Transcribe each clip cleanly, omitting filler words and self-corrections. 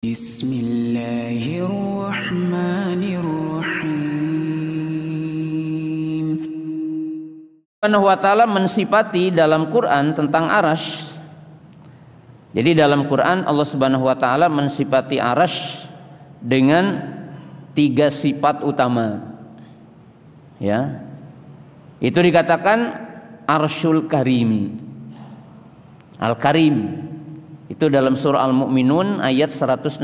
Bismillahirrahmanirrahim. Subhanahu wa ta'ala mensifati dalam Quran tentang arasy. Jadi dalam Quran Allah Subhanahu wa ta'ala mensifati arasy dengan 3 sifat utama. Ya. Itu dikatakan Arsyul Karimi. Al-Karim. Itu dalam surah Al-Mu'minun ayat 116.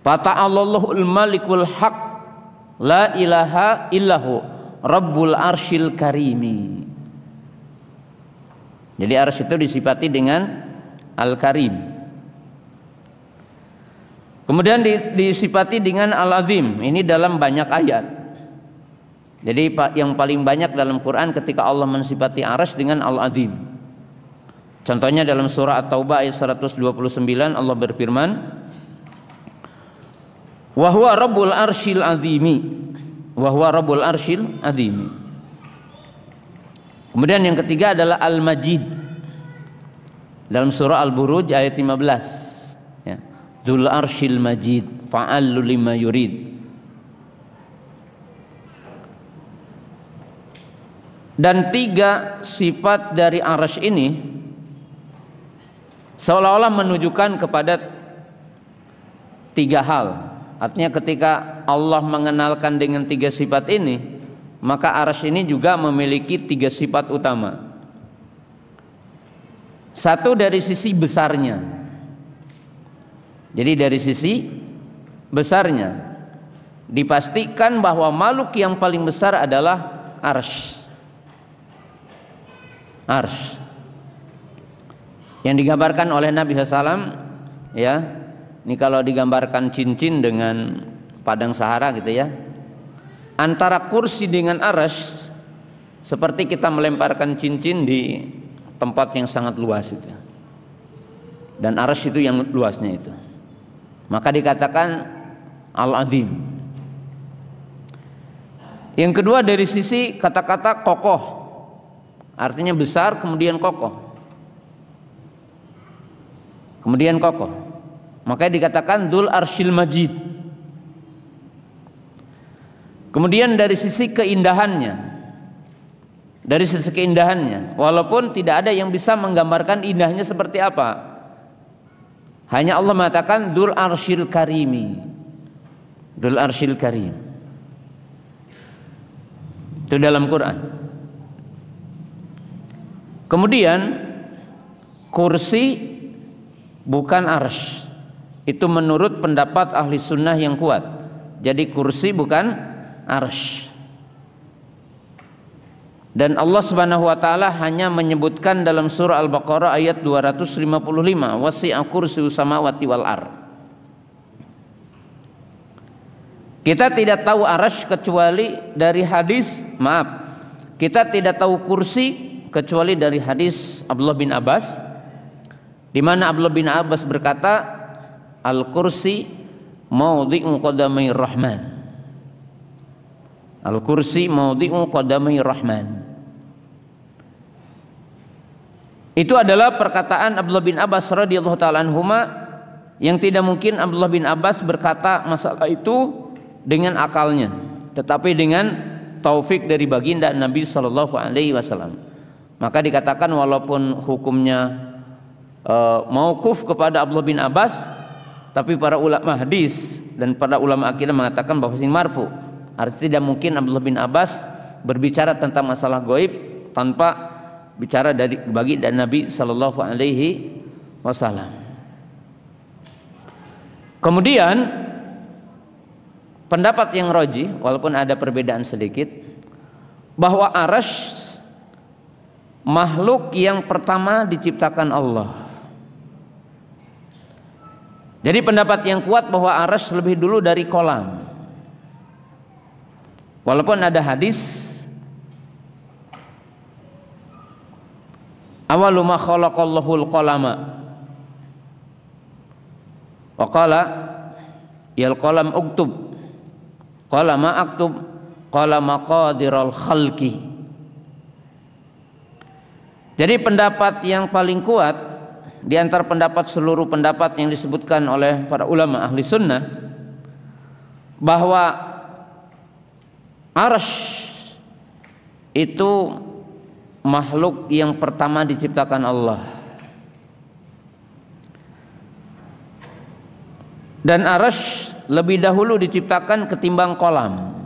Fata'allahul malikul haq la ilaha illahu rabbul arsyil karimi. Jadi arsy itu disifati dengan Al-Karim. Kemudian disifati dengan Al-Azim. Ini dalam banyak ayat. Jadi yang paling banyak dalam Quran ketika Allah mensifati arsy dengan Al-Azim. Contohnya dalam surah At-Taubah ayat 129 Allah berfirman, wa huwa rabbul arsyil azimi, wa huwa rabbul arsyil azimi. Kemudian yang ketiga adalah Al-Majid dalam surah Al-Buruj ayat 15, ya. Dzul arsyil majid fa'allu lima yurid. Dan 3 sifat dari arsy ini seolah-olah menunjukkan kepada 3 hal. Artinya ketika Allah mengenalkan dengan 3 sifat ini, maka arsy ini juga memiliki 3 sifat utama. Satu dari sisi besarnya. Jadi dari sisi besarnya dipastikan bahwa makhluk yang paling besar adalah arsy. Arsy yang digambarkan oleh Nabi SAW, ya, ini kalau digambarkan cincin dengan padang Sahara gitu ya, antara kursi dengan arsy seperti kita melemparkan cincin di tempat yang sangat luas itu, dan arsy itu yang luasnya itu, maka dikatakan Al-Azim. Yang kedua dari sisi kata-kata kokoh, artinya besar kemudian kokoh. Kemudian kokoh, makanya dikatakan Dzul Arsyil Majid. Kemudian dari sisi keindahannya, walaupun tidak ada yang bisa menggambarkan indahnya seperti apa, hanya Allah mengatakan Dzul Arsyil Karimi, Dzul Arsyil Karim. Itu dalam Quran. Kemudian kursi bukan arsy, itu menurut pendapat ahli sunnah yang kuat. Jadi kursi bukan arsy. Dan Allah Subhanahu wa ta'ala hanya menyebutkan dalam surah Al-Baqarah ayat 255, wasi'a kursiyyus samawati wal ardh. Kita tidak tahu arsy kecuali dari hadis, kita tidak tahu kursi kecuali dari hadis Abdullah bin Abbas, di mana Abdullah bin Abbas berkata, Al-kursi maudhi'u qadamai rahman. Al-kursi maudhi'u qadamai rahman. Itu adalah perkataan Abdullah bin Abbas radhiyallahu taala anhuma, yang tidak mungkin Abdullah bin Abbas berkata masalah itu dengan akalnya, tetapi dengan taufik dari baginda Nabi sallallahu alaihi wasallam. Maka dikatakan walaupun hukumnya mauquf kepada Abdullah bin Abbas, tapi para ulama hadis dan para ulama akidah mengatakan bahwa ini marfu. Artinya tidak mungkin Abdullah bin Abbas berbicara tentang masalah gaib tanpa bicara dari baginda Nabi sallallahu alaihi wasallam. Kemudian pendapat yang rajih, walaupun ada perbedaan sedikit, bahwa arsy makhluk yang pertama diciptakan Allah. Jadi pendapat yang kuat bahwa arsy lebih dulu dari kolam. Walaupun ada hadis, awalu ma khalaqallahul qalama wa qala yal qalam uktub, qala ma aktub, qala maqadiral khalqi. Jadi pendapat yang paling kuat di antara seluruh pendapat yang disebutkan oleh para ulama ahli sunnah bahwa arsy itu makhluk yang pertama diciptakan Allah. Dan arsy lebih dahulu diciptakan ketimbang kolam.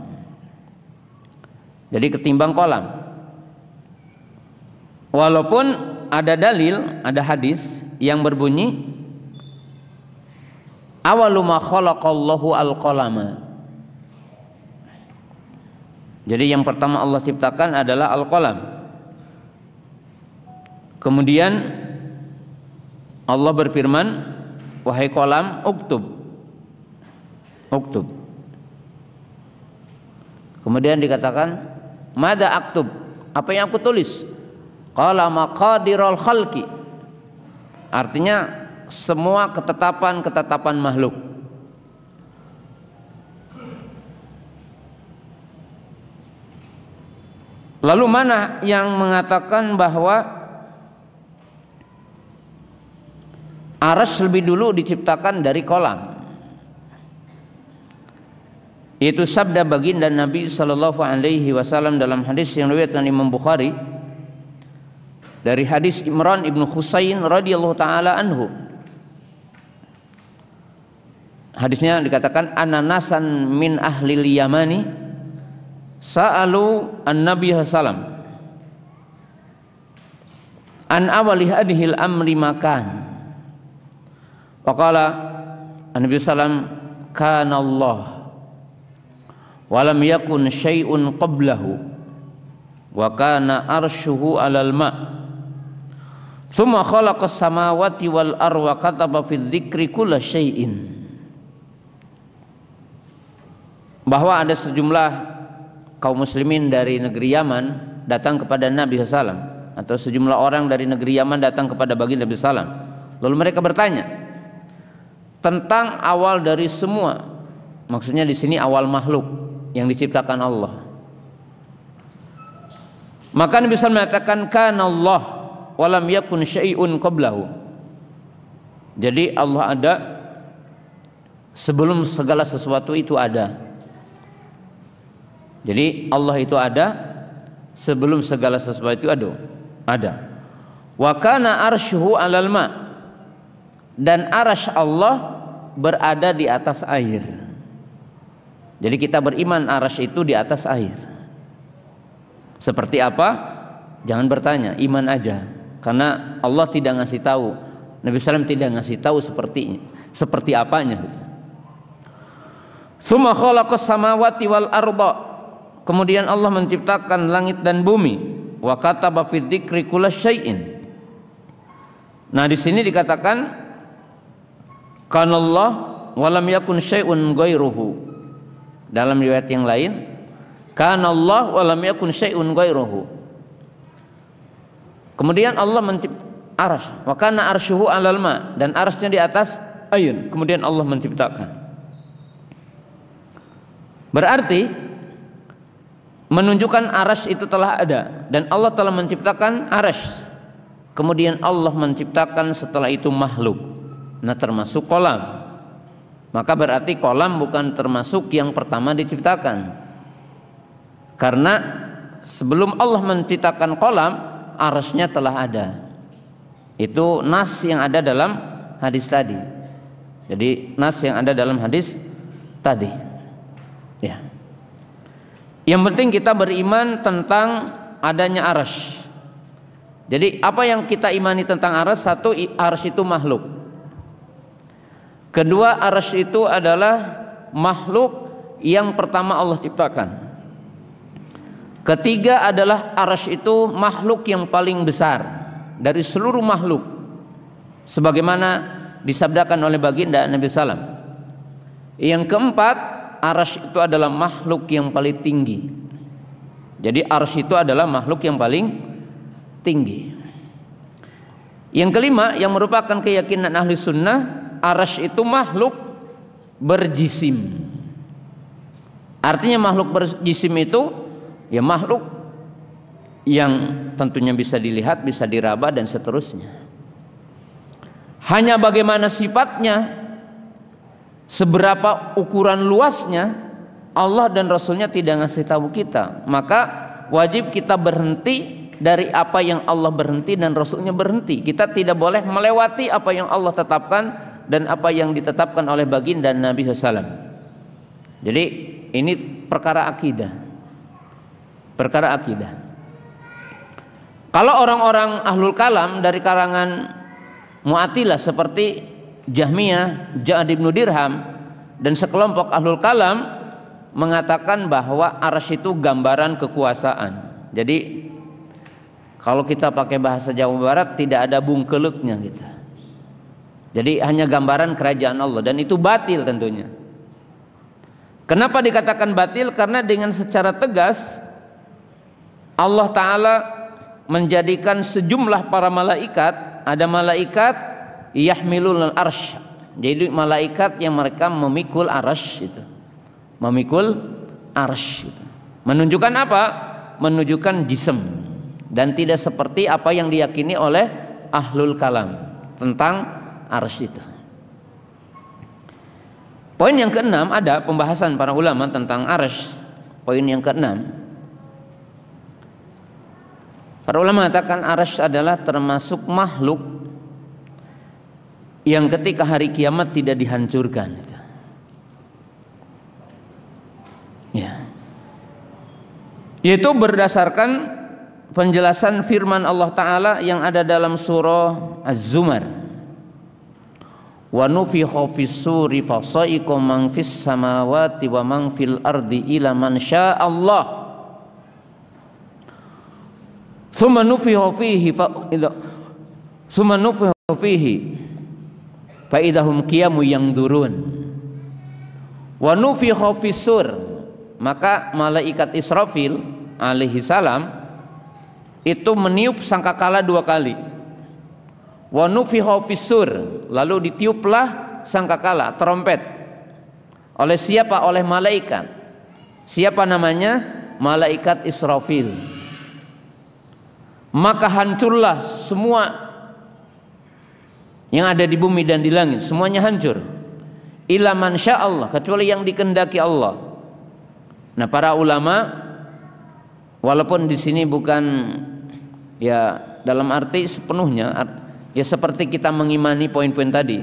Jadi ketimbang kolam. Walaupun ada dalil, ada hadis yang berbunyi awalu ma khalaqallahu al-qalama. Jadi yang pertama Allah ciptakan adalah al-qalam. Kemudian Allah berfirman, wahai qalam, uktub. Uktub. Kemudian dikatakan, mada aktub? Apa yang aku tulis? Qala maqadirul khalqi. Artinya semua ketetapan makhluk. Lalu mana yang mengatakan bahwa arsy lebih dulu diciptakan dari kolam? Itu sabda baginda Nabi sallallahu alaihi wasallam dalam hadis yang diriwayatkan Imam Bukhari dari hadis Imran ibnu Husain radhiyallahu taala anhu. Hadisnya dikatakan ananasan min ahlil Yamani sa'alu an-nabiy sallam an awali hadhil amri makan. Faqala an-nabiy sallam kana Allah wa lam yakun syai'un qablahu wa kana arshuhu 'alal ma'. Tsumma khalaqas samawati wal arwa kataba fil dzikri kulla syai'in. Bahwa ada sejumlah kaum muslimin dari negeri Yaman datang kepada Nabi SAW, atau sejumlah orang dari negeri Yaman datang kepada baginda Nabi SAW. Lalu mereka bertanya tentang awal dari semua, maksudnya di sini awal makhluk yang diciptakan Allah. Maka Nabi SAW mengatakan kana Allah walam yakun syai'un qablahu. Jadi Allah ada sebelum segala sesuatu itu ada. Jadi Allah itu ada sebelum segala sesuatu itu ada. Wa kana arshuhu 'alal ma. Dan arsy Allah berada di atas air. Jadi kita beriman arsy itu di atas air. Seperti apa? Jangan bertanya, iman aja. Karena Allah tidak ngasih tahu, Nabi SAW tidak ngasih tahu seperti apanya. Tsumma khalaqas samawati wal arda. Kemudian Allah menciptakan langit dan bumi. Wa kataba fid dzikri kulla syai'in. Nah, di sini dikatakan kana Allah wa lam yakun syai'un ghairuhu. Dalam riwayat yang lain, kana Allah wa lam yakun syai'un ghairuhu. Kemudian Allah menciptakan arsy, wa kana arshuhu 'alal ma, dan arsy-nya di atas air. Kemudian Allah menciptakan. Berarti menunjukkan arsy itu telah ada dan Allah telah menciptakan arsy. Kemudian Allah menciptakan setelah itu makhluk. Nah, termasuk kolam. Maka berarti kolam bukan termasuk yang pertama diciptakan. Karena sebelum Allah menciptakan kolam, arsy-nya telah ada. Itu nas yang ada dalam hadis tadi. Jadi nas yang ada dalam hadis tadi. Ya. Yang penting kita beriman tentang adanya arsy. Jadi apa yang kita imani tentang arsy? Satu, arsy itu makhluk. Kedua, arsy itu adalah makhluk yang pertama Allah ciptakan. Ketiga adalah arsy itu makhluk yang paling besar dari seluruh makhluk, sebagaimana disabdakan oleh baginda Nabi SAW. Yang keempat, arsy itu adalah makhluk yang paling tinggi. Jadi arsy itu adalah makhluk yang paling tinggi. Yang kelima yang merupakan keyakinan ahli sunnah, arsy itu makhluk berjisim. Artinya makhluk berjisim itu ya makhluk yang tentunya bisa dilihat, bisa diraba dan seterusnya. Hanya bagaimana sifatnya, seberapa ukuran luasnya, Allah dan Rasulnya tidak ngasih tahu kita. Maka wajib kita berhenti dari apa yang Allah berhenti dan Rasulnya berhenti. Kita tidak boleh melewati apa yang Allah tetapkan dan apa yang ditetapkan oleh baginda Nabi SAW. Jadi ini perkara akidah. Perkara akidah. Kalau orang-orang ahlul kalam dari kalangan Mu'attilah seperti Jahmiyah, Ja'ad bin Dirham dan sekelompok ahlul kalam mengatakan bahwa arsy itu gambaran kekuasaan. Jadi kalau kita pakai bahasa Jawa Barat tidak ada bungkeleknya gitu. Jadi hanya gambaran kerajaan Allah dan itu batil tentunya. Kenapa dikatakan batil? Karena dengan secara tegas Allah Ta'ala menjadikan sejumlah para malaikat. Ada malaikat yahmilul arsy. Jadi malaikat yang mereka memikul arsy itu. Memikul arsy itu. Menunjukkan apa? Menunjukkan jism. Dan tidak seperti apa yang diyakini oleh ahlul kalam tentang arsy itu. Poin yang keenam, ada pembahasan para ulama tentang arsy. Poin yang keenam, para ulama mengatakan arsy adalah termasuk makhluk yang ketika hari kiamat tidak dihancurkan. Ya. Yaitu berdasarkan penjelasan firman Allah Ta'ala yang ada dalam surah Az-Zumar. Wa nufikha fis-suri fa sa'iqa man fis samawati wa man fil ardi ila man syaa Allah. Summa nufikha fihi fa idahum qiyamun yanzurun. Wa nufikha fis-sur, maka malaikat Israfil alaihi salam itu meniup sangkakala 2 kali. Wa nufikha fis-sur, lalu ditiuplah sangkakala, trompet. Oleh siapa? Oleh malaikat. Siapa namanya? Malaikat Israfil. Maka hancurlah semua yang ada di bumi dan di langit, semuanya hancur. Illa man syaa Allah, kecuali yang dikehendaki Allah. Nah, para ulama, walaupun di sini bukan ya dalam arti sepenuhnya ya seperti kita mengimani poin-poin tadi,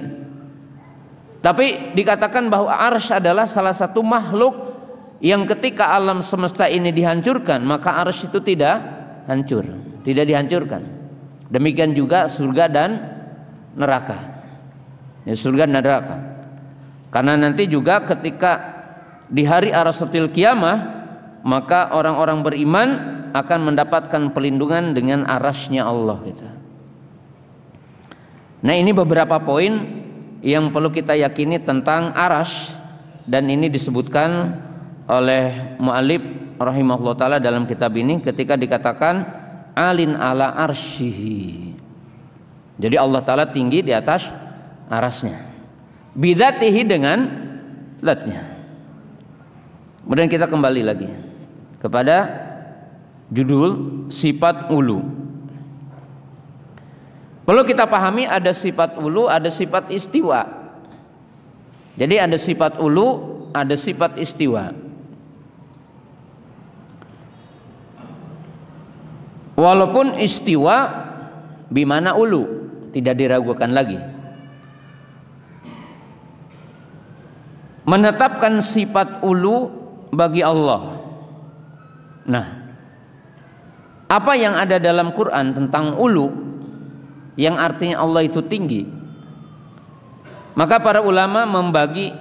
tapi dikatakan bahwa arsy adalah salah satu makhluk yang ketika alam semesta ini dihancurkan, maka arsy itu tidak hancur, tidak dihancurkan. Demikian juga surga dan neraka. Ya, surga dan neraka. Karena nanti juga ketika di hari arasatil kiamah, maka orang-orang beriman akan mendapatkan pelindungan dengan arasy-Nya Allah gitu. Nah, ini beberapa poin yang perlu kita yakini tentang arasy, dan ini disebutkan oleh mu'allif rahimahullah ta'ala dalam kitab ini ketika dikatakan alin ala arsyihi. Jadi Allah Ta'ala tinggi di atas arasnya, bidzatihi, dengan zatnya. Kemudian kita kembali lagi kepada judul sifat ulu. Perlu kita pahami ada sifat ulu, ada sifat istiwa. Jadi ada sifat ulu, ada sifat istiwa. Walaupun istiwa bimana ulu, tidak diragukan lagi. Menetapkan sifat ulu bagi Allah. Nah, apa yang ada dalam Quran tentang ulu, yang artinya Allah itu tinggi, maka para ulama membagi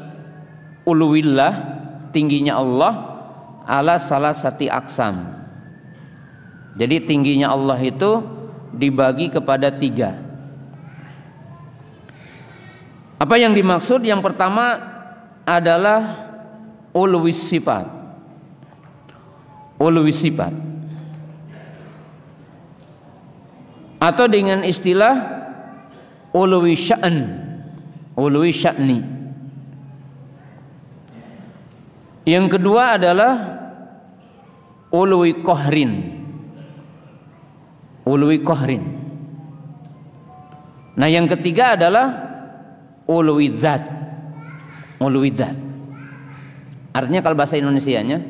uluwillah, tingginya Allah, ala salah satu aksam. Jadi tingginya Allah itu dibagi kepada 3. Apa yang dimaksud? Yang pertama adalah uluwis sifat. Uluwis sifat, atau dengan istilah uluwi sya'n, uluwi sya'ni. Yang kedua adalah uluwi qahrin, uluwi qahrin. Nah, yang ketiga adalah uluwidzat. Uluwidzat. Artinya kalau bahasa Indonesianya,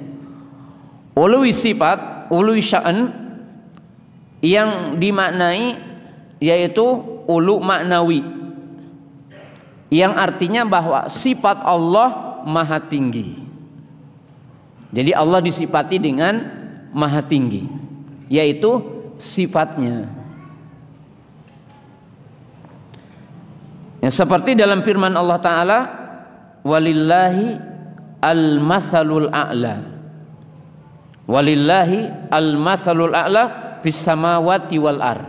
uluwi sifat, uluwi sya'an, yang dimaknai yaitu ulu maknawi, yang artinya bahwa sifat Allah maha tinggi. Jadi Allah disifati dengan maha tinggi, yaitu sifatnya. Yang seperti dalam firman Allah Ta'ala, walillahi al-mathalul a'la, walillahi al-mathalul a'la fis samawati wal ar.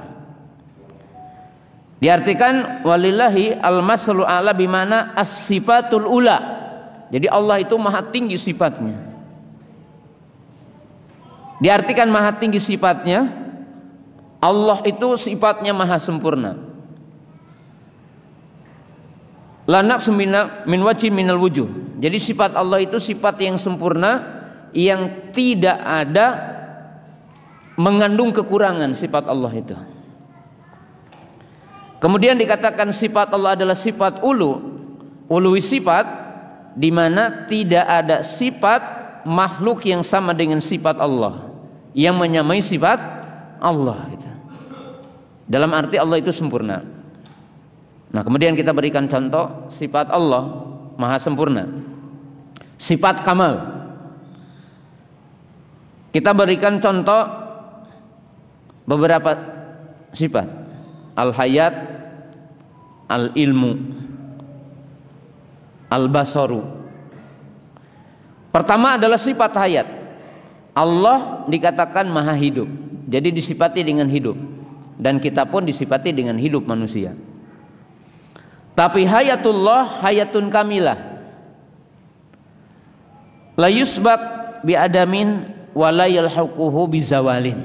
Diartikan walillahi al-mathalul a'la bimana as-sifatul ula. Jadi Allah itu maha tinggi sifatnya. Diartikan maha tinggi sifatnya, Allah itu sifatnya maha sempurna. La naqsu min wajhin minal wujuh. Jadi sifat Allah itu sifat yang sempurna, yang tidak ada mengandung kekurangan sifat Allah itu. Kemudian dikatakan sifat Allah adalah sifat uluwi sifat, di mana tidak ada sifat makhluk yang sama dengan sifat Allah, yang menyamai sifat Allah gitu. Dalam arti Allah itu sempurna. Nah, kemudian kita berikan contoh sifat Allah maha sempurna, sifat kamal. Kita berikan contoh beberapa sifat: al-hayat, al-ilmu, al-basaru. Pertama adalah sifat hayat. Allah dikatakan maha hidup, jadi disifati dengan hidup, dan kita pun disifati dengan hidup manusia. Tapi hayatullah hayatun kamilah, la yusbaq bi adamin wa la yalhaquhu bizawalin.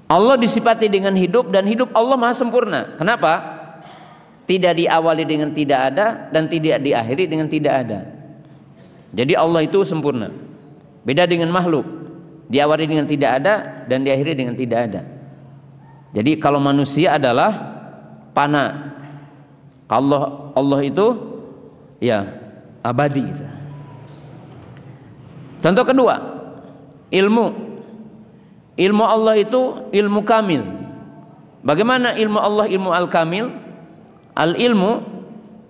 Allah disifati dengan hidup, dan hidup Allah maha sempurna. Kenapa? Tidak diawali dengan tidak ada, dan tidak diakhiri dengan tidak ada. Jadi Allah itu sempurna. Beda dengan makhluk, diawali dengan tidak ada dan diakhiri dengan tidak ada. Jadi kalau manusia adalah fana, Allah itu ya abadi. Contoh kedua, ilmu Allah itu ilmu kamil. Bagaimana ilmu Allah ilmu al-kamil? Al-ilmu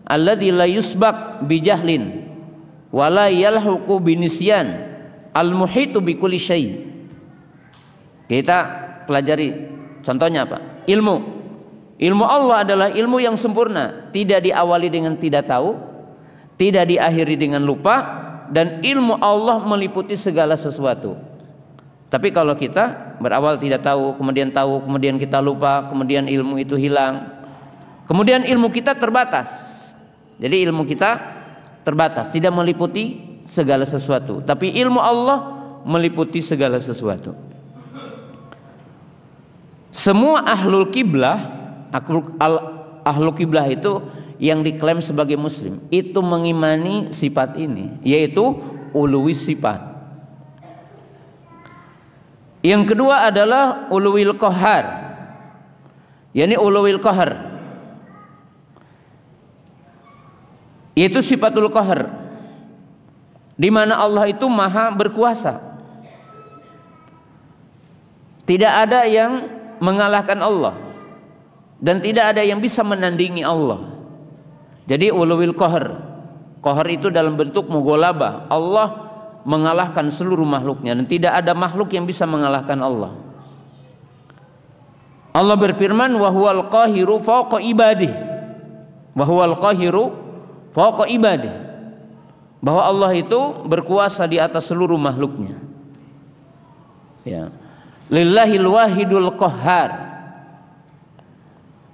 alladzi la yusbaq bijahlin wa la yalhaqu binisyan al-muhitu bi kulli syai'. Kita pelajari contohnya apa? Ilmu Allah adalah ilmu yang sempurna, tidak diawali dengan tidak tahu, tidak diakhiri dengan lupa, dan ilmu Allah meliputi segala sesuatu. Tapi kalau kita berawal tidak tahu, kemudian kita lupa, kemudian ilmu itu hilang, kemudian ilmu kita terbatas. Jadi ilmu kita terbatas, tidak meliputi segala sesuatu. Tapi ilmu Allah meliputi segala sesuatu. Semua ahlul kiblah, ahlul kiblah itu yang diklaim sebagai muslim, itu mengimani sifat ini, yaitu uluwi sifat. Yang kedua adalah uluwil qahar, yakni uluwil qahar, yaitu sifatul qahar, di mana Allah itu maha berkuasa. Tidak ada yang mengalahkan Allah, dan tidak ada yang bisa menandingi Allah. Jadi uluwil qahar, qahar itu dalam bentuk mughalabah. Allah mengalahkan seluruh makhluknya, dan tidak ada makhluk yang bisa mengalahkan Allah. Allah berfirman, wa huwal qahiru fawqa ibadihi, wa huwal qahiru fawqa ibadihi, bahwa Allah itu berkuasa di atas seluruh makhluknya. Ya. Lillahil wahidul qahhar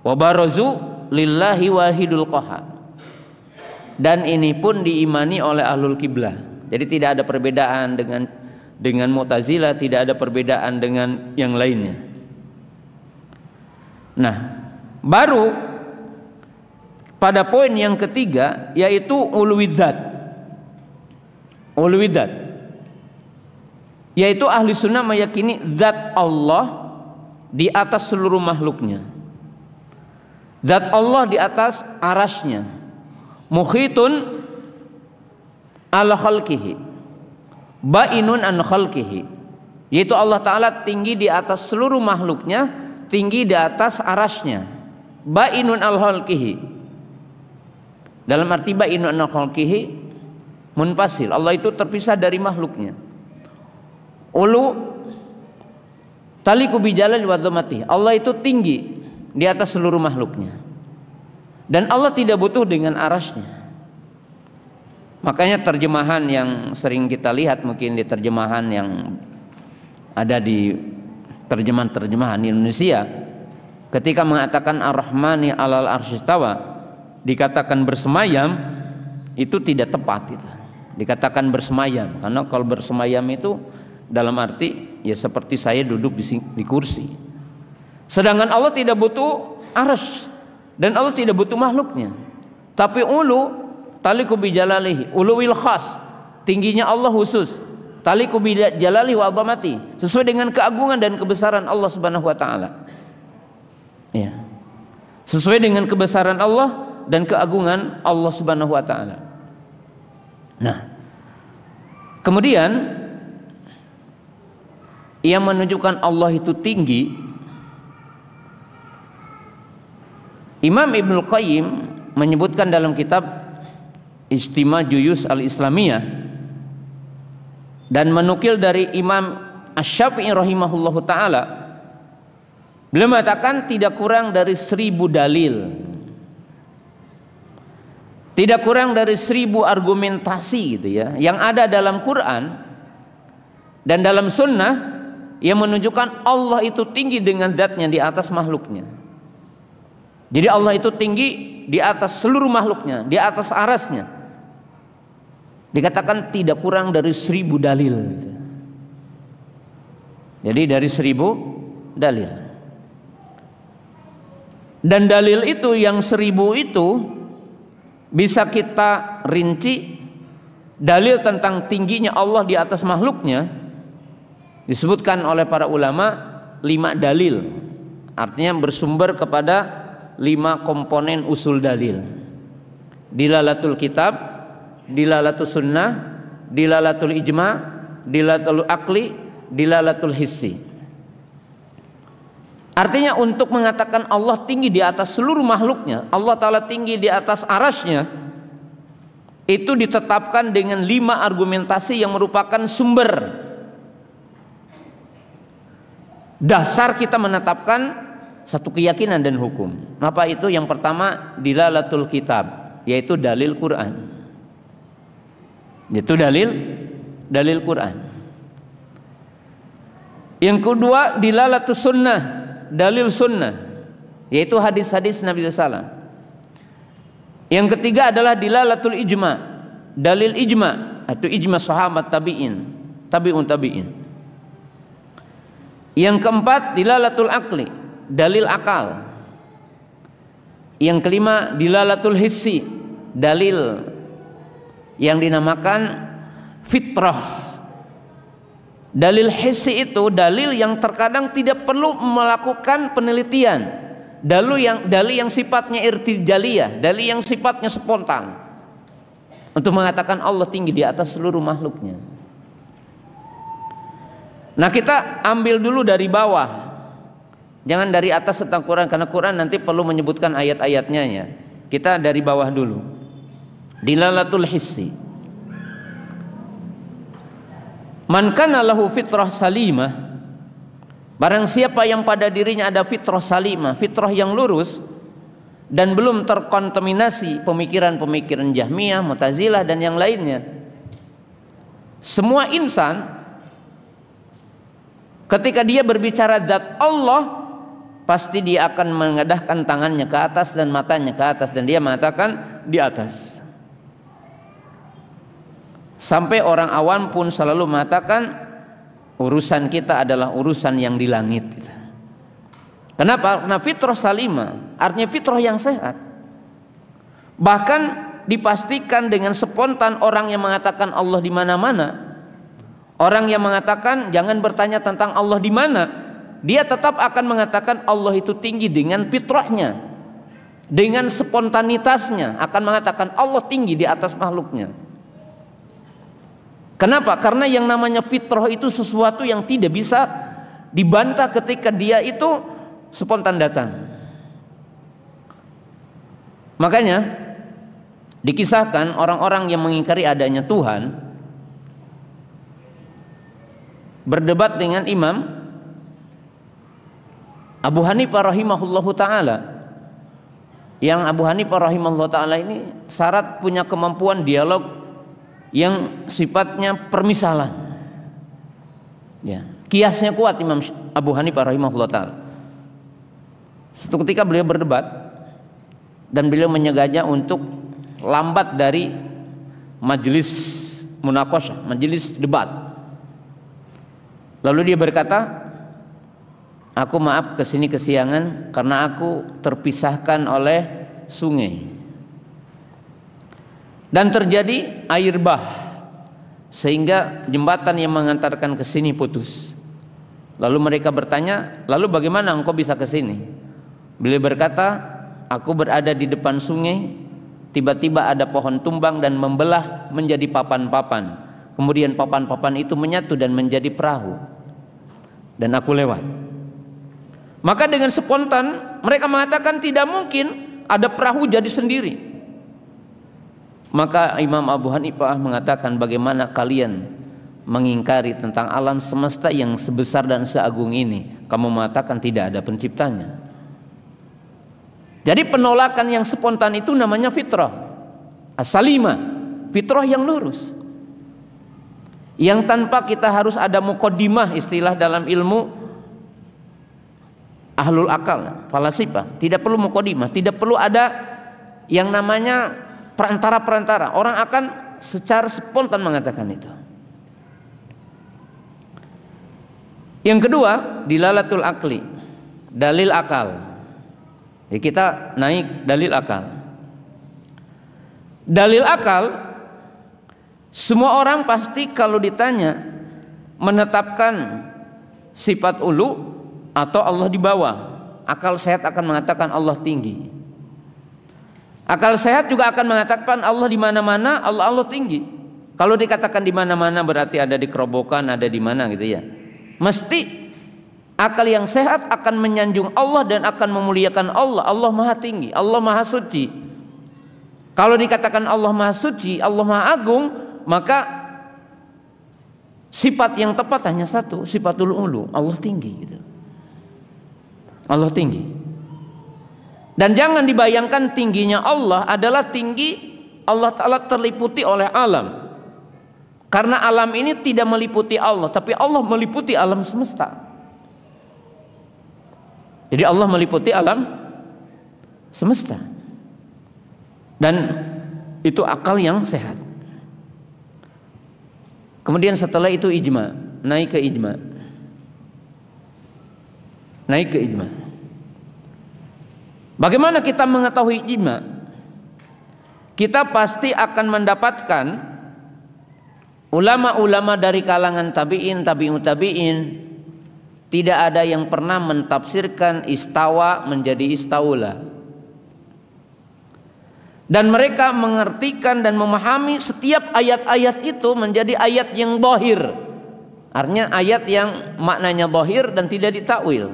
wa barazu lillahi wahidul qahhar. Dan ini pun diimani oleh ahlul kiblah. Jadi tidak ada perbedaan dengan Mu'tazilah, tidak ada perbedaan dengan yang lainnya. Nah, baru pada poin yang ketiga, yaitu uluwidzat. Uluwidzat, yaitu ahli sunnah meyakini zat Allah di atas seluruh makhluknya. Zat Allah di atas arasy-Nya. Mukhitun ala khalqihi, bainun an khalqihi, yaitu Allah Ta'ala tinggi di atas seluruh makhluknya, tinggi di atas arasy-Nya. Bainun al khalqihi, dalam arti bainun an khalqihi munfasil, Allah itu terpisah dari makhluknya. Ulu taliku bijalal wa dzamati, Allah itu tinggi di atas seluruh makhluknya, dan Allah tidak butuh dengan arasy-Nya. Makanya terjemahan yang sering kita lihat mungkin di terjemahan yang ada di terjemahan Indonesia, ketika mengatakan Ar-Rahmani 'alal arsy istawa, dikatakan bersemayam, itu tidak tepat itu. Dikatakan bersemayam, karena kalau bersemayam itu dalam arti ya seperti saya duduk di kursi. Sedangkan Allah tidak butuh arsy dan Allah tidak butuh makhluknya. Tapi ulu taliku bijalalihi, uluwil khas, tingginya Allah khusus. Taliku bijalalihi wa azamati, sesuai dengan keagungan dan kebesaran Allah Subhanahu wa taala. Ya. Sesuai dengan kebesaran Allah dan keagungan Allah Subhanahu wa taala. Nah, kemudian yang menunjukkan Allah itu tinggi, Imam Ibnul Qayyim menyebutkan dalam kitab Istima Juyus al-Islamiyah dan menukil dari Imam Asy-Syafi'i rahimahullahu taala, beliau mengatakan tidak kurang dari 1000 dalil, tidak kurang dari 1000 argumentasi gitu ya, yang ada dalam Quran dan dalam sunnah yang menunjukkan Allah itu tinggi dengan zatnya di atas makhluknya. Jadi Allah itu tinggi di atas seluruh makhluknya, di atas arasnya. Dikatakan tidak kurang dari 1000 dalil. Jadi dari 1000 dalil. Dan dalil itu yang 1000 itu bisa kita rinci. Dalil tentang tingginya Allah di atas makhluknya disebutkan oleh para ulama 5 dalil. Artinya bersumber kepada 5 komponen usul dalil. Dilalatul kitab, dilalatul sunnah, dilalatul ijma, dilalatul akli, dilalatul hissi. Artinya untuk mengatakan Allah tinggi di atas seluruh makhluknya, Allah Ta'ala tinggi di atas arasy-Nya, itu ditetapkan dengan 5 argumentasi yang merupakan sumber dasar kita menetapkan satu keyakinan dan hukum. Apa itu? Yang pertama dilalatul kitab, yaitu dalil Quran. Itu dalil Quran. Yang kedua dilalatus sunnah, dalil sunnah, yaitu hadis-hadis Nabi SAW. Yang ketiga adalah dilalatul ijma, dalil ijma atau ijma sahabat tabi'in, tabi'un tabi'in. Yang keempat dilalatul akli, dalil akal. Yang kelima dilalatul hissi, dalil yang dinamakan fitrah. Dalil hissi itu dalil yang terkadang tidak perlu melakukan penelitian, dalil yang sifatnya irtijaliyah, dalil yang sifatnya spontan, untuk mengatakan Allah tinggi di atas seluruh makhluknya. Nah, kita ambil dulu dari bawah, jangan dari atas tentang Quran, karena Quran nanti perlu menyebutkan ayat-ayatnya ya. Kita dari bawah dulu. Dilalatul hissi, man kana lahu fitrah salimah, barang siapa yang pada dirinya ada fitrah salimah, fitrah yang lurus dan belum terkontaminasi pemikiran-pemikiran Jahmiyah, Mu'tazilah dan yang lainnya. Semua insan ketika dia berbicara zat Allah, pasti dia akan mengadahkan tangannya ke atas dan matanya ke atas, dan dia mengatakan di atas. Sampai orang awam pun selalu mengatakan urusan kita adalah urusan yang di langit. Kenapa? Karena fitrah salimah, artinya fitrah yang sehat. Bahkan dipastikan dengan spontan orang yang mengatakan Allah di mana-mana, orang yang mengatakan jangan bertanya tentang Allah di mana, dia tetap akan mengatakan Allah itu tinggi dengan fitrahnya. dengan spontanitasnya akan mengatakan Allah tinggi di atas makhluknya. Kenapa? Karena yang namanya fitrah itu sesuatu yang tidak bisa dibantah ketika dia itu spontan datang. Makanya dikisahkan orang-orang yang mengingkari adanya Tuhan berdebat dengan Imam Abu Hanifah rahimahullahu ta'ala. Yang Abu Hanifah rahimahullahu ta'ala ini syarat punya kemampuan dialog yang sifatnya permisalan, ya, kiasnya kuat Imam Abu Hanifah rahimahullah ta'ala. Suatu ketika beliau berdebat dan beliau menyegajah untuk lambat dari majelis munaqashah, majelis debat. Lalu dia berkata, aku maaf kesini kesiangan karena aku terpisahkan oleh sungai dan terjadi air bah sehingga jembatan yang mengantarkan ke sini putus. Lalu mereka bertanya, lalu bagaimana engkau bisa ke sini? Beliau berkata, aku berada di depan sungai, tiba-tiba ada pohon tumbang dan membelah menjadi papan-papan. Kemudian papan-papan itu menyatu dan menjadi perahu, dan aku lewat. Maka dengan spontan mereka mengatakan tidak mungkin ada perahu jadi sendiri. Maka Imam Abu Hanifah mengatakan, bagaimana kalian mengingkari tentang alam semesta yang sebesar dan seagung ini? Kamu mengatakan tidak ada penciptanya. Jadi penolakan yang spontan itu namanya fitrah as-salimah, fitrah yang lurus, yang tanpa kita harus ada muqaddimah, istilah dalam ilmu ahlul akal, falasifah. Tidak perlu muqaddimah, tidak perlu ada yang namanya perantara-perantara. Orang akan secara spontan mengatakan itu. Yang kedua, dilalatul akli, dalil akal. Jadi kita naik dalil akal. Dalil akal, semua orang pasti kalau ditanya menetapkan sifat ulu atau Allah di bawah, akal sehat akan mengatakan Allah tinggi. Akal sehat juga akan mengatakan Allah di mana-mana, Allah tinggi. Kalau dikatakan di mana-mana berarti ada di kerobokan, ada di mana gitu ya. Mesti akal yang sehat akan menyanjung Allah dan akan memuliakan Allah. Allah Maha tinggi, Allah Maha suci. Kalau dikatakan Allah Maha suci, Allah Maha agung, maka sifat yang tepat hanya satu, sifatul ulu, Allah tinggi gitu. Allah tinggi. Dan jangan dibayangkan tingginya Allah adalah tinggi Allah Ta'ala terliputi oleh alam. Karena alam ini tidak meliputi Allah, tapi Allah meliputi alam semesta. Jadi Allah meliputi alam semesta. Dan itu akal yang sehat. Kemudian setelah itu ijma, naik ke ijma. Naik ke ijma. Bagaimana kita mengetahui ijma? Kita pasti akan mendapatkan ulama-ulama dari kalangan tabi'in, tabi'ut tabi'in, tidak ada yang pernah mentafsirkan istawa menjadi istaula. Dan mereka mengartikan dan memahami setiap ayat-ayat itu menjadi ayat yang dhahir. Artinya ayat yang maknanya dhahir dan tidak ditakwil.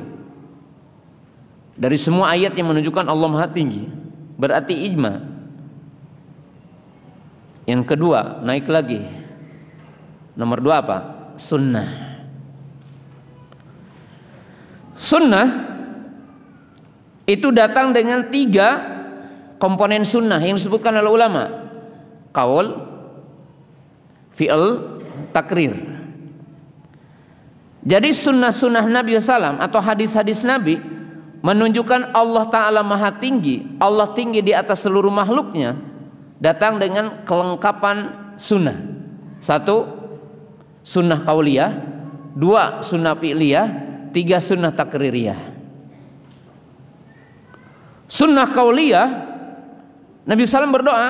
Dari semua ayat yang menunjukkan Allah Maha Tinggi, berarti ijma. Yang kedua, naik lagi. Nomor dua apa? Sunnah. Sunnah itu datang dengan 3 komponen sunnah yang disebutkan oleh ulama: qaul, fi'l, takrir. Jadi sunnah-sunnah Nabi SAW atau hadis-hadis Nabi menunjukkan Allah Ta'ala Maha Tinggi, Allah tinggi di atas seluruh makhluknya, datang dengan kelengkapan sunnah. 1, sunnah qauliyah, 2, sunnah fi'liyah, 3, sunnah takririyah. Sunnah qauliyah, Nabi SAW berdoa,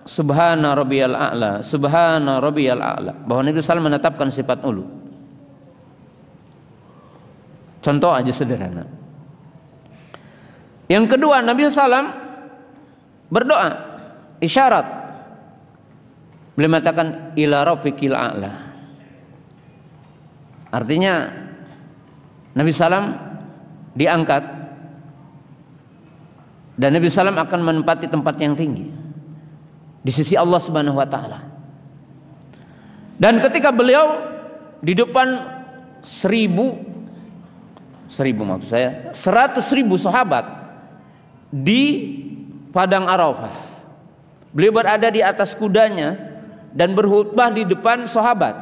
Subhana rabbiyal a'la, Subhana rabbiyal a'la, bahwa Nabi SAW menetapkan sifat ulu. Contoh aja sederhana. Yang kedua, Nabi SAW berdoa, isyarat. Beliau mengatakan ila rafiqil a'la. Artinya Nabi Sallam diangkat dan Nabi Sallam akan menempati tempat yang tinggi di sisi Allah Subhanahu wa taala. Dan ketika beliau di depan 100.000 sahabat di padang Arafah, beliau berada di atas kudanya dan berkhutbah di depan sahabat,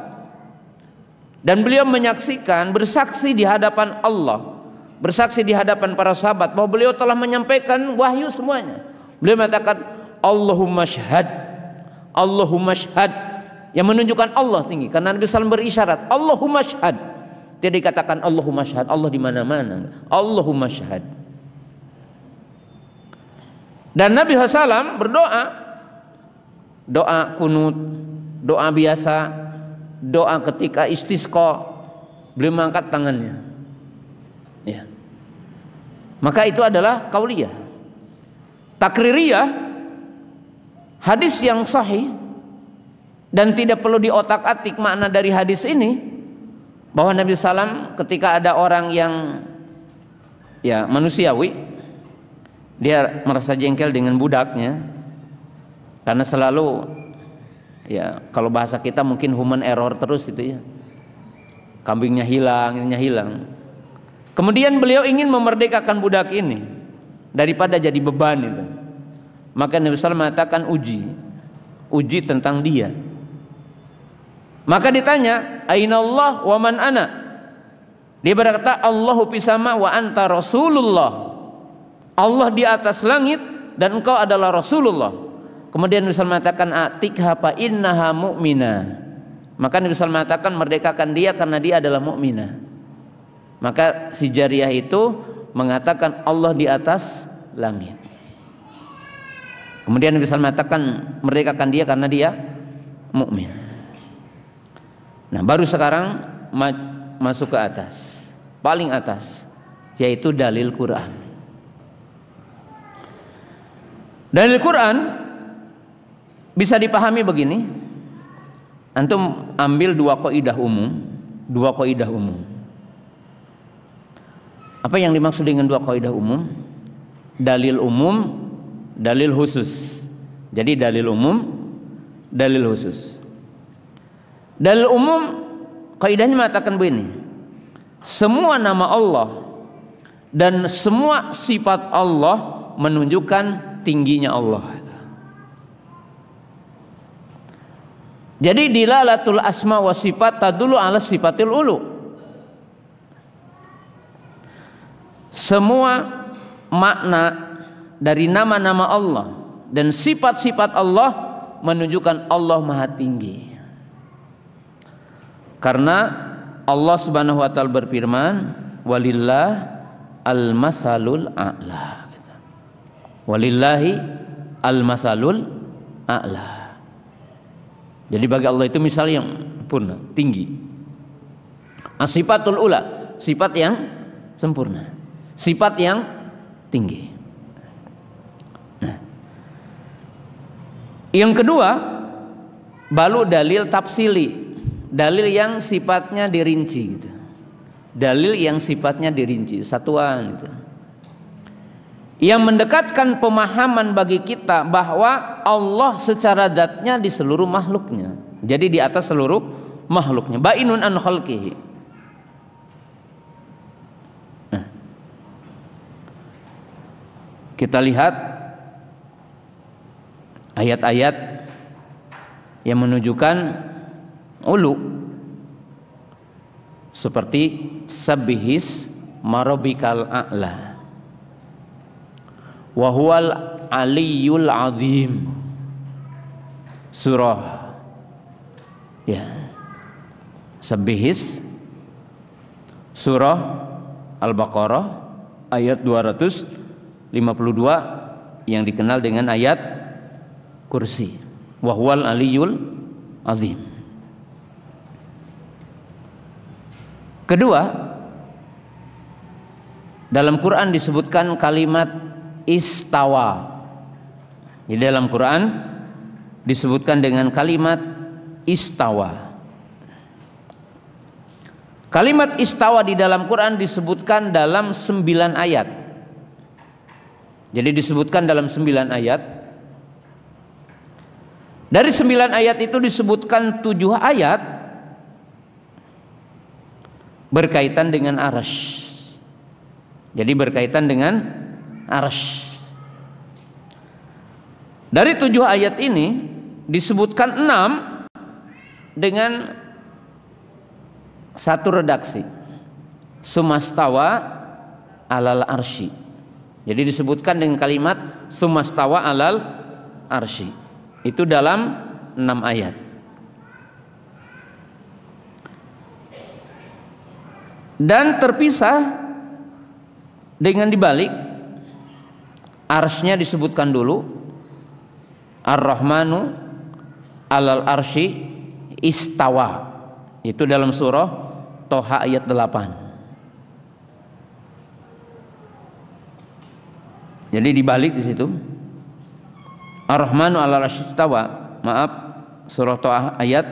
dan beliau menyaksikan, bersaksi di hadapan Allah, bersaksi di hadapan para sahabat bahwa beliau telah menyampaikan wahyu semuanya. Beliau mengatakan Allahumma syhad, Allahumma syhad, yang menunjukkan Allah tinggi karena Nabi SAW berisyarat Allahumma syhad. Tidak dikatakan Allahumma syhad, Allah di mana-mana. Allahumma syhad. Dan Nabi SAW berdoa, doa kunut, doa biasa, doa ketika istisqa, beliau mengangkat tangannya. Ya. Maka itu adalah qauliyah. Takririyah, hadis yang sahih dan tidak perlu diotak-atik makna dari hadis ini, bahwa Nabi SAW ketika ada orang yang ya manusiawi, dia merasa jengkel dengan budaknya karena selalu ya kalau bahasa kita mungkin human error terus itu ya, kambingnya hilang, ininya hilang. Kemudian beliau ingin memerdekakan budak ini daripada jadi beban itu. Maka Nabi SAW mengatakan uji tentang dia. Maka ditanya, aina Allah wa man ana? Dia berkata, Allahu pisama wa anta Rasulullah. Allah di atas langit dan engkau adalah Rasulullah. Kemudian Nabi SAW mengatakan, atikha fa innaha mu'minah. Maka Nabi SAW mengatakan, merdekakan dia karena dia adalah mukminah. Maka si jariyah itu mengatakan Allah di atas langit. Kemudian Nabi SAW mengatakan, merdekakan dia karena dia mukmin. Nah, baru sekarang masuk ke atas, paling atas, yaitu dalil Quran. Dalil Quran bisa dipahami begini. Antum ambil dua kaidah umum. Apa yang dimaksud dengan dua kaidah umum? Dalil umum, dalil khusus. Jadi dalil umum, dalil khusus. Dalil umum kaidahnya mengatakan begini: semua nama Allah dan semua sifat Allah menunjukkan tingginya Allah. Jadi dilalatul asma wa sifat tadullu ala sifatil ulu. Semua makna dari nama-nama Allah dan sifat-sifat Allah menunjukkan Allah Maha Tinggi. Karena Allah Subhanahu wa taala berfirman, walillah al-masalul a'la. Walillahi al-masalul a'la. Jadi bagi Allah itu misal yang sempurna, tinggi. As-sifatul ula, sifat yang sempurna, sifat yang tinggi. Nah, yang kedua, baru dalil tafsili. Dalil yang sifatnya dirinci gitu. Dalil yang sifatnya dirinci, satuan gitu. Yang mendekatkan pemahaman bagi kita bahwa Allah secara zatnya di seluruh makhluknya. Jadi di atas seluruh makhluknya. Bainun an khalqihi. Nah, kita lihat ayat-ayat yang menunjukkan ulu, seperti sabbihis marobikal a'la wa huwal aliyul azim, surah ya sabbihis, surah Al-Baqarah ayat 252 yang dikenal dengan ayat kursi, wa huwal aliyul azim. Kedua, dalam Quran disebutkan kalimat istawa. Di dalam Quran disebutkan dengan kalimat istawa. Kalimat istawa di dalam Quran disebutkan dalam 9 ayat. Jadi disebutkan dalam 9 ayat. Dari 9 ayat itu disebutkan 7 ayat berkaitan dengan arsy. Jadi berkaitan dengan arsy. Dari 7 ayat ini disebutkan 6 dengan satu redaksi, sumastawa alal arsy. Jadi disebutkan dengan kalimat sumastawa alal arsy. Itu dalam 6 ayat. Dan terpisah dengan dibalik, arsy-nya disebutkan dulu, Ar-Rahmanu alal arsy istawa. Itu dalam surah Toha ayat 8. Jadi dibalik di situ. Ar-Rahmanu 'alal 'arsy istawa. Maaf, surah Toha ayat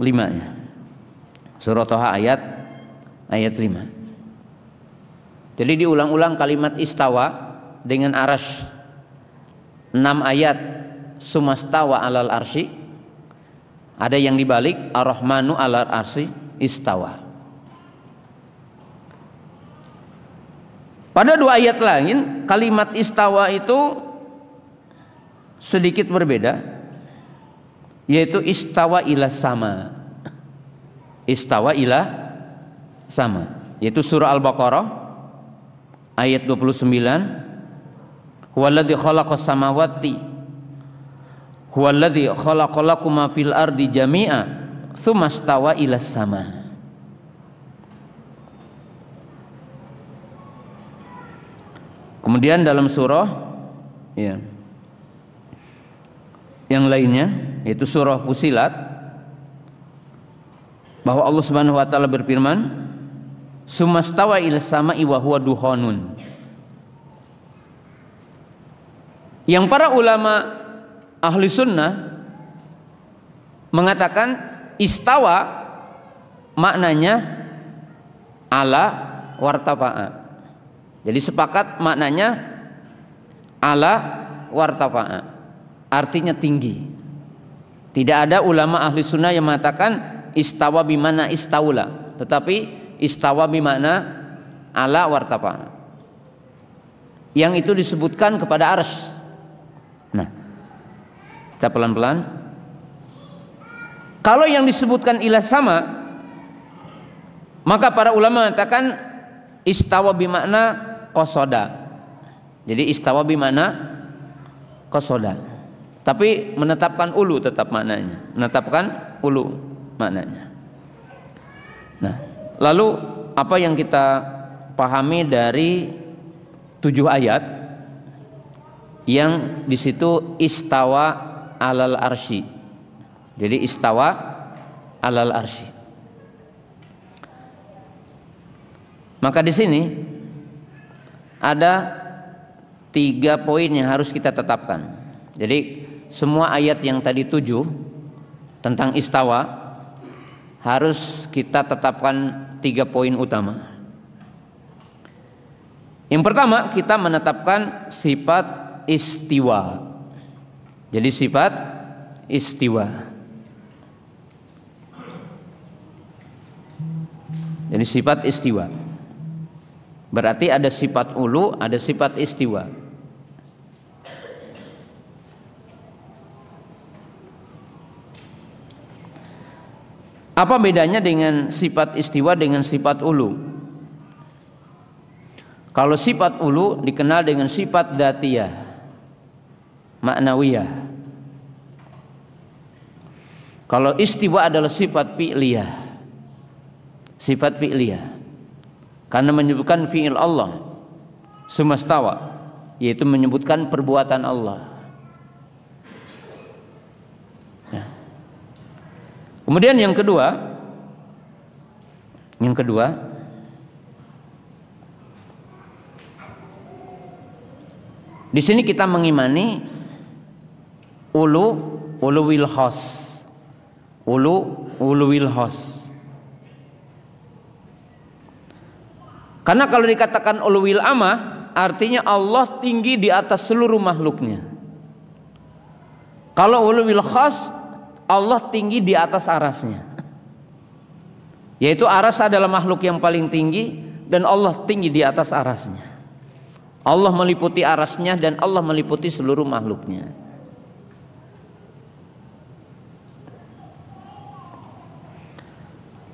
5-nya. Surah Toha ayat 5. Jadi diulang-ulang kalimat istawa dengan arsy. 6 ayat sumastawa 'alal 'arsy. Ada yang dibalik Ar-Rahmanu 'alal 'arsy istawa. Pada 2 ayat lain kalimat istawa itu sedikit berbeda, yaitu istawa ila sama. Istawa ila sama, yaitu surah Al-Baqarah ayat 29. Huwallazi khalaqas samawati huwallazi khalaqalakum ma fil ardi jami'a tsumastawa ilas sama. Kemudian dalam surah yang lainnya, yaitu surah Fusilat, bahwa Allah Subhanahu wa taala berfirman, "Tsumastawa ilas sama'i wa huwa duhanun." Yang para ulama ahli sunnah mengatakan istawa maknanya ala wartafa'a. Jadi sepakat maknanya ala wartafa'a, artinya tinggi. Tidak ada ulama ahli sunnah yang mengatakan istawa bimana istaula, tetapi istawa bimana ala wartafa'a, yang itu disebutkan kepada arsy. Nah, kita pelan-pelan. Kalau yang disebutkan ilah sama, maka para ulama mengatakan istawa bimakna qasoda. Jadi istawa bimakna qasoda. Tapi menetapkan ulu tetap maknanya. Menetapkan ulu maknanya. Nah, lalu apa yang kita pahami dari 7 ayat yang di situ istawa alal arsy. Jadi istawa alal arsy. Maka di sini ada 3 poin yang harus kita tetapkan. Jadi semua ayat yang tadi 7 tentang istawa harus kita tetapkan 3 poin utama. Yang pertama, kita menetapkan sifat istiwa. Jadi sifat istiwa. Jadi sifat istiwa. Berarti ada sifat ulu, ada sifat istiwa. Apa bedanya dengan sifat istiwa dengan sifat ulu? Kalau sifat ulu dikenal dengan sifat dzatiyah, maknawiyah. Kalau istiwa adalah sifat fi'liyah, sifat fi'liyah, karena menyebutkan fi'il Allah, sumastawa, yaitu menyebutkan perbuatan Allah. Nah. Kemudian yang kedua, di sini kita mengimani uluwil khos. Uluwil khos. Karena kalau dikatakan uluwil amah, artinya Allah tinggi di atas seluruh makhluknya. Kalau uluwil khos, Allah tinggi di atas arasnya. Yaitu aras adalah makhluk yang paling tinggi dan Allah tinggi di atas arasnya. Allah meliputi arasnya dan Allah meliputi seluruh makhluknya.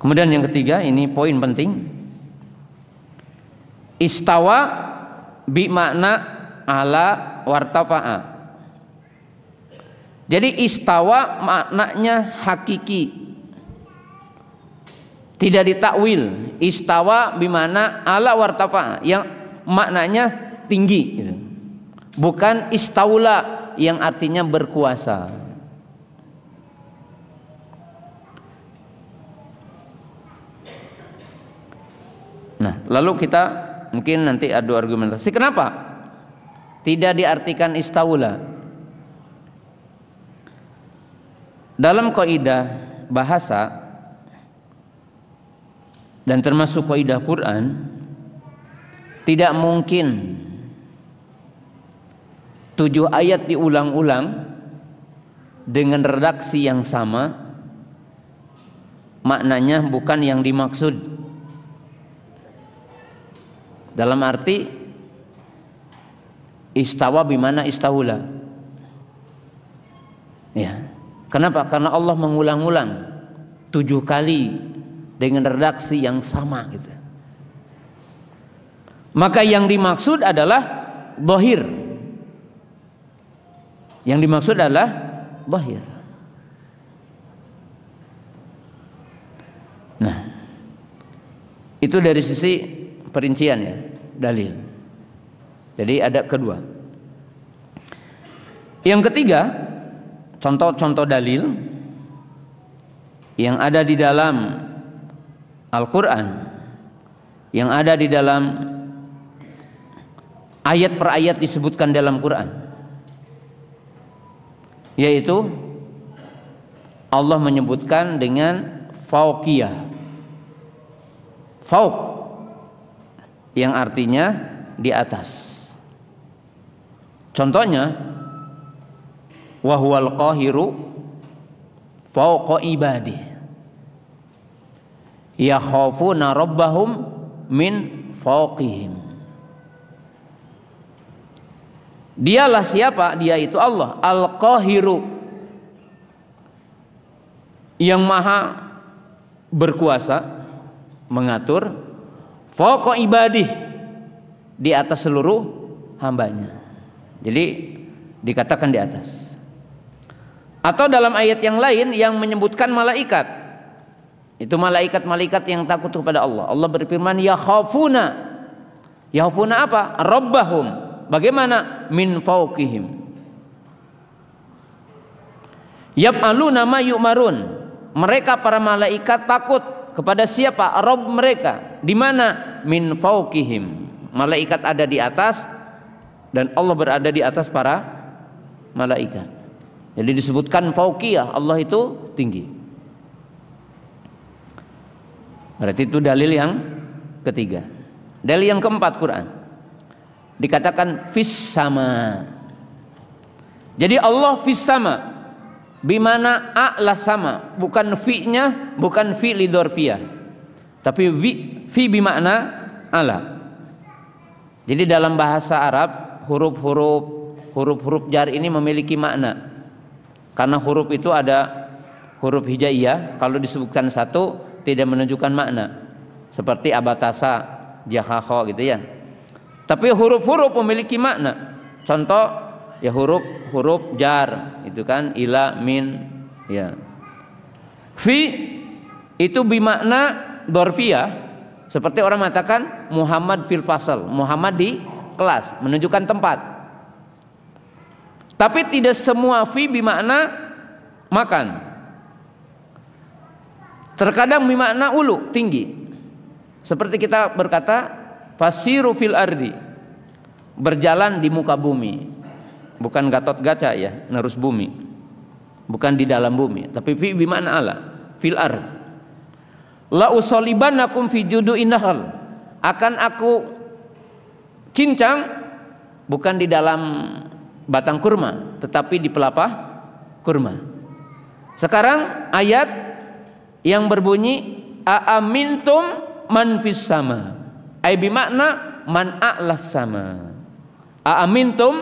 Kemudian yang ketiga, ini poin penting. Istawa bi makna ala wartafa'a. Jadi istawa maknanya hakiki, tidak ditakwil. Istawa bimana ala wartafa, yang maknanya tinggi, bukan istaula yang artinya berkuasa. Nah, lalu kita mungkin nanti adu argumentasi kenapa tidak diartikan istaula. Dalam kaidah bahasa dan termasuk kaidah Quran, tidak mungkin 7 ayat diulang-ulang dengan redaksi yang sama, maknanya bukan yang dimaksud. Dalam arti istawa bimana istaula. Ya. Kenapa? Karena Allah mengulang-ulang 7 kali dengan redaksi yang sama gitu. Maka yang dimaksud adalah dhahir. Yang dimaksud adalah dhahir. Nah, itu dari sisi perincian ya, dalil. Jadi ada kedua. Yang ketiga, contoh-contoh dalil yang ada di dalam Al-Quran, yang ada di dalam ayat per ayat disebutkan dalam Quran, yaitu Allah menyebutkan dengan fauqiyah, fauq yang artinya di atas. Contohnya wa huwal qahiru fawqa ibadih yakhafuna rabbahum min fawqihim. Dialah siapa? Dia itu Allah Al-Qahiru, yang maha berkuasa mengatur, fawqa ibadih, di atas seluruh hambanya. Jadi dikatakan di atas. Atau dalam ayat yang lain yang menyebutkan malaikat, itu malaikat-malaikat yang takut kepada Allah. Allah berfirman yakhafuna. Yakhafuna apa? Rabbahum. Bagaimana? Min fawqihim. Yaf'aluna ma yu'marun. Mereka para malaikat takut kepada siapa? Rabb mereka. Di mana? Min fawqihim. Malaikat ada di atas dan Allah berada di atas para malaikat. Jadi disebutkan fauqiyah, Allah itu tinggi. Berarti itu dalil yang ketiga. Dalil yang keempat, Quran dikatakan fis sama. Jadi Allah fis sama, bimana a'la sama, bukan fi-nya, bukan fi lidorfiyah, tapi fi bimakna ala. Jadi dalam bahasa Arab huruf-huruf jar ini memiliki makna. Karena huruf itu ada huruf hijaiyah, kalau disebutkan satu tidak menunjukkan makna. Seperti abatasa, jahakho gitu ya. Tapi huruf-huruf memiliki makna. Contoh ya huruf jar itu kan ila, min ya. Fi itu bimakna dorfiyah, seperti orang mengatakan Muhammad fil fasal, Muhammad di kelas, menunjukkan tempat. Tapi tidak semua fi bimakna makan. Terkadang bimakna ulu, tinggi. Seperti kita berkata fasiru fil ardi, berjalan di muka bumi. Bukan Gatot Kaca ya, nerus bumi. bukan di dalam bumi, tapi fi bima'na ala, fil ard. La usolibanakum fi judu'in nahl, akan aku cincang bukan di dalam batang kurma, tetapi di pelapah kurma. Sekarang ayat yang berbunyi aamintum man fis sama, ay bimakna man a'las sama. Aamintum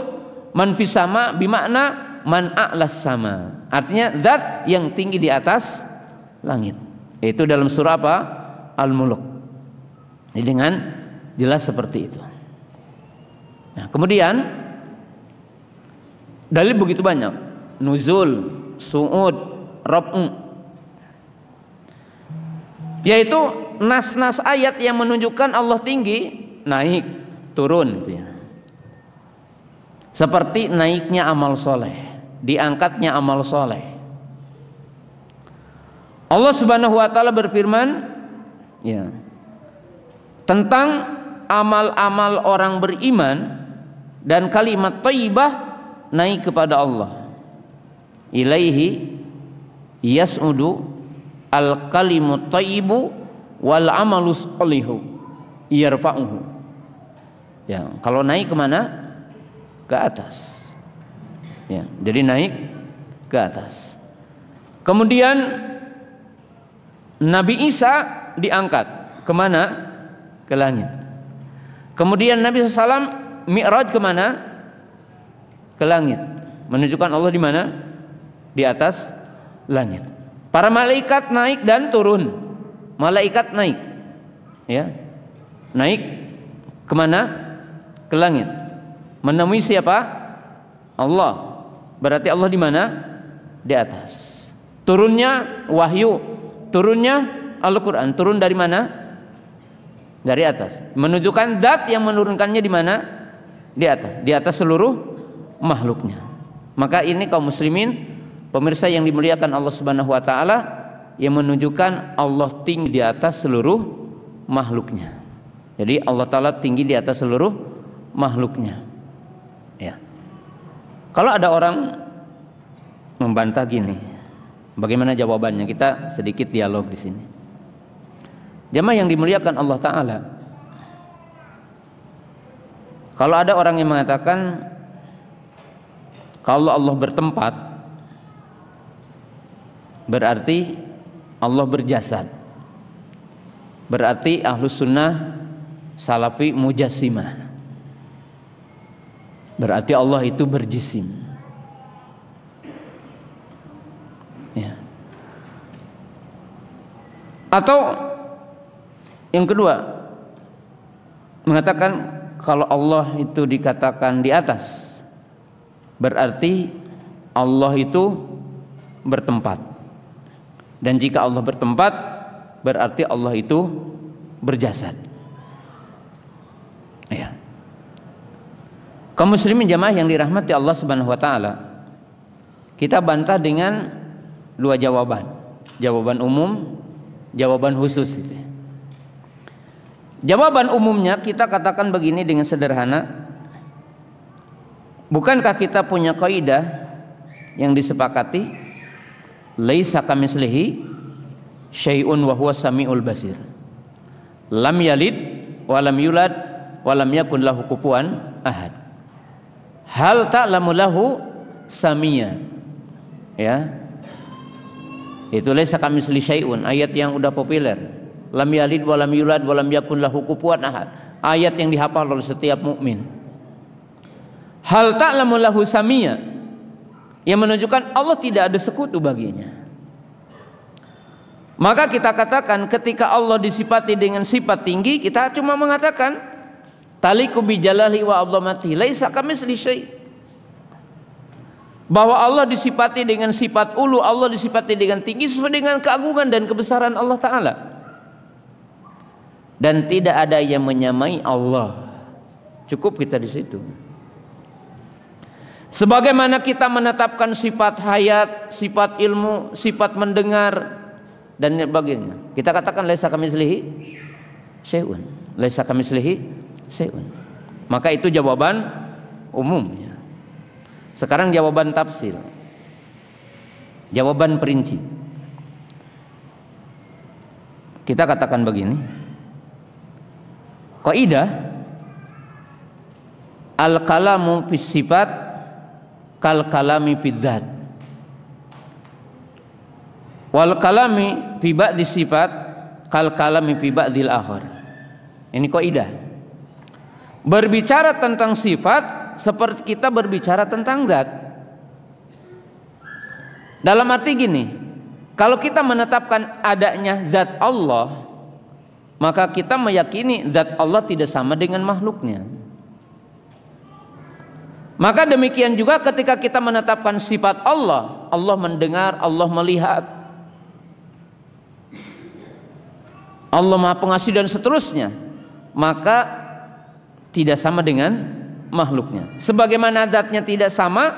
man fis sama bimakna man a'las sama, artinya zat yang tinggi di atas langit. Itu dalam surah apa? Al-Mulk. Jadi dengan jelas seperti itu. Nah, kemudian dalil begitu banyak, nuzul, su'ud, raf'u, yaitu nas-nas ayat yang menunjukkan Allah tinggi, naik, turun gitu ya. Seperti naiknya amal soleh, diangkatnya amal soleh. Allah Subhanahu wa taala berfirman ya, tentang amal-amal orang beriman dan kalimat thayyibah naik kepada Allah. Ilaihi yas'udu al-kalimut thayyibu wal amalus sholihu yarfa'uhu. Ya, kalau naik kemana? Ke atas. Ya, jadi naik ke atas. Kemudian Nabi Isa diangkat kemana? Ke langit. Kemudian Nabi SAW Mi'raj kemana? Ke langit. Menunjukkan Allah di mana? Di atas langit. Para malaikat naik dan turun. Malaikat naik, ya, naik kemana? Ke langit. Menemui siapa? Allah. Berarti Allah di mana? Di atas. Turunnya wahyu, turunnya Al-Quran. Turun dari mana? Dari atas. Menunjukkan zat yang menurunkannya di mana? Di atas. Di atas seluruh makhluknya. Maka ini kaum muslimin, pemirsa yang dimuliakan Allah Subhanahu wa taala, yang menunjukkan Allah tinggi di atas seluruh makhluknya. Jadi Allah taala tinggi di atas seluruh makhluknya. Ya. Kalau ada orang membantah gini, bagaimana jawabannya? Kita sedikit dialog di sini. Jamaah yang dimuliakan Allah taala, kalau ada orang yang mengatakan kalau Allah bertempat, berarti Allah berjasad, berarti Ahlus Sunnah Salafi Mujassimah, berarti Allah itu berjisim. Ya. Atau yang kedua, mengatakan kalau Allah itu dikatakan di atas, berarti Allah itu bertempat. Dan jika Allah bertempat, berarti Allah itu berjasad. Ya. Kaum muslimin jamaah yang dirahmati Allah Subhanahu wa taala, kita bantah dengan dua jawaban. Jawaban umum, jawaban khusus gitu. Jawaban umumnya kita katakan begini dengan sederhana. Bukankah kita punya kaidah yang disepakati, laisa kamitslihi syai'un wa huwa samiul basir. Lam yalid wa lam yulad wa lam yakun lahu kufuwan ahad. Hal ta'lamu lahu samia. Ya. Itu laisa kamitslihi syai'un, ayat yang udah populer. Lam yalid wa lam yulad wa lam yakun lahu kufuwan ahad. Ayat yang dihafal oleh setiap mukmin. Hal ta'lamu lahu samia, yang menunjukkan Allah tidak ada sekutu baginya. Maka kita katakan ketika Allah disifati dengan sifat tinggi, kita cuma mengatakan taliqu bi jalali wa 'azamati laisa kamitslihi syai'. Bahwa Allah disifati dengan sifat ulu, Allah disifati dengan tinggi sesuai dengan keagungan dan kebesaran Allah taala. Dan tidak ada yang menyamai Allah. Cukup kita di situ. Sebagaimana kita menetapkan sifat hayat, sifat ilmu, sifat mendengar dan sebagainya, kita katakan laisa kamitslihi syai'un, laisa kamitslihi syai'un. Maka itu jawaban umum ya. Sekarang jawaban tafsir. Jawaban perinci. Kita katakan begini. Kaidah al-kalamu fis sifat kal kalami fid dzat. Wal kalami fi ba'di sifat kal kalami fi ba'dil akhar. Ini kaidah. Berbicara tentang sifat seperti kita berbicara tentang zat. Dalam arti gini, kalau kita menetapkan adanya zat Allah, maka kita meyakini zat Allah tidak sama dengan makhluknya. Maka demikian juga ketika kita menetapkan sifat Allah, Allah mendengar, Allah melihat, Allah Maha Pengasih dan seterusnya, maka tidak sama dengan makhluknya. Sebagaimana zatnya tidak sama,